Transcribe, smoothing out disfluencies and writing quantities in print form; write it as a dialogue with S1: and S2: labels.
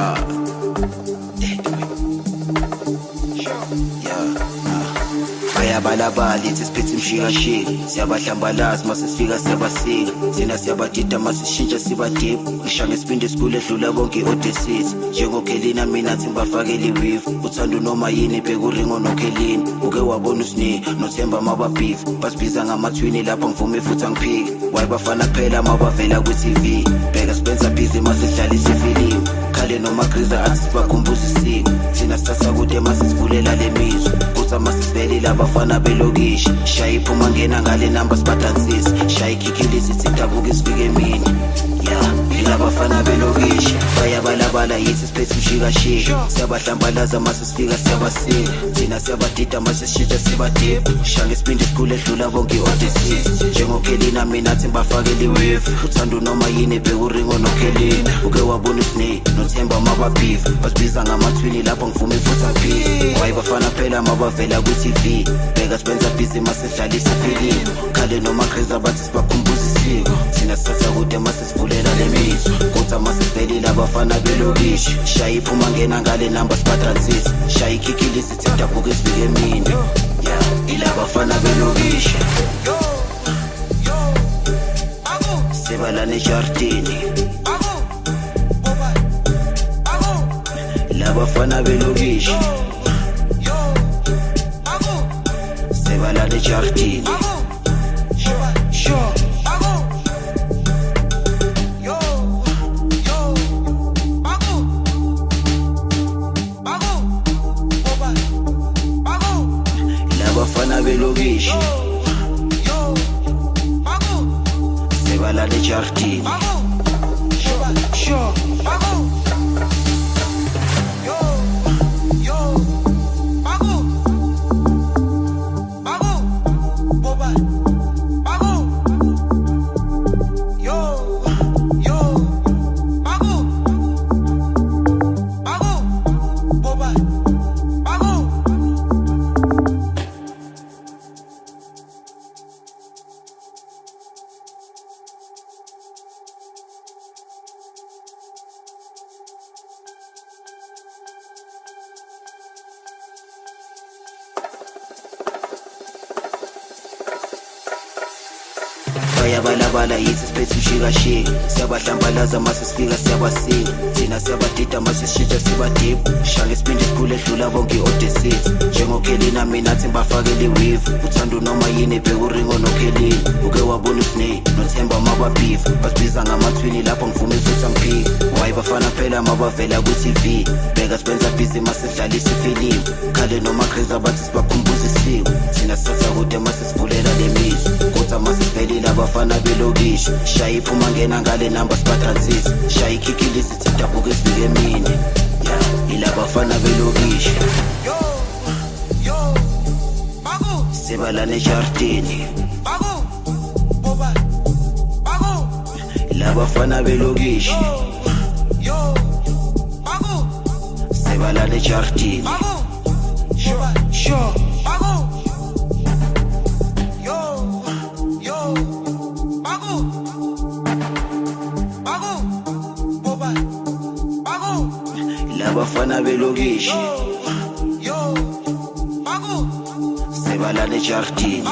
S1: Yeah. Bayabalabala ithi siphethe imshikashika, siyabahlambalaza mase sifika siyabasika, thina siyabadida mase sishintsha siba deep, ngisha ngesipindi esikhulu edlula bonke i-Odyssey. Njengokhelina mina athi ngibafakele i-weave, uthanda noma yini bheka uringo nokhelini, uke wabona usni nothemba mababhifu, basibiza ngamathwini lapho ngivume futhi angiphiki, wayebafana kuphela mabavela kwi-TV, bheka Spencer busy mase sidlalisa ifilimu, khale noma griza athi sibakhumbuza isiko, thina sithatha kude mase sivulela le mizwa, kuthi mase sivelile abafana belokishi, shaya iphuma ngena ngale namba sibadansisa, shaya ikhikhilisi sidabuka isifike emini. Ilabafana belokishi bayabalabala yithi siphethe imshikashika, siyabahlambalaza mase sifika siyabasika, thina siyabadida mase sishintsha siba deep, sha ngesipindi esikhulu edlula bonke i-Odyssey. Njengokhelina mina athi ngibafakele i-weave, uthanda noma yini bheka uringo nokhelina, uke wabona usni nothemba mababhifu, basibiza ngamathwini lapho ngivume futhi angiphiki, wayebafana phela mabavela kwi-TV, bheka Spencer busy mase sidlalisa ifilimu, khale noma griza bathi sibakhumbuza isiko, thina sithatha kude mase sivulela le mizwa, kuthi mase sivelile abafana belokishi, shaya iphuma ngena ngale namba sibadansisa, shaya ikhikhilisi sithi sidabuka isifike emini. Ilabafana belokishi sebalana ejardini, labafana belokishi sebalana ejardini. Labafana belokishi sebalana ejardini. Bayabalabala yithi siphethe imshikashika, siyabahlambalaza mase sifika siyabasika, thina siyabadida mase sishintsha siba deep, sha ngesipindi esikhulu edlula bonke i-Odyssey. Njengokhelina mina athi ngibafakele i-weave, uthanda noma yini bheka uringo nokhelini, uke wabona usni nothemba mababhifu, basibiza ngamathwini lapho ngivume futhi angiphiki, wayebafana phela mabavela kwi-TV, bheka Spencer busy mase sidlalisa ifilimu, khale noma griza bathi sibakhumbuza isiko, thina sithatha kude mase sivulela le mizwa, kuthi mase sivelile abafana belokishi, shaya iphuma ngena ngale namba sibadansisa, shaya ikhikhilisi sithi sidabuka isifike emini. Ilabafana belokishi sebalana ejardini, labafana belokishi sebalana ejardini. Labafana belokishi sebalana ejardini.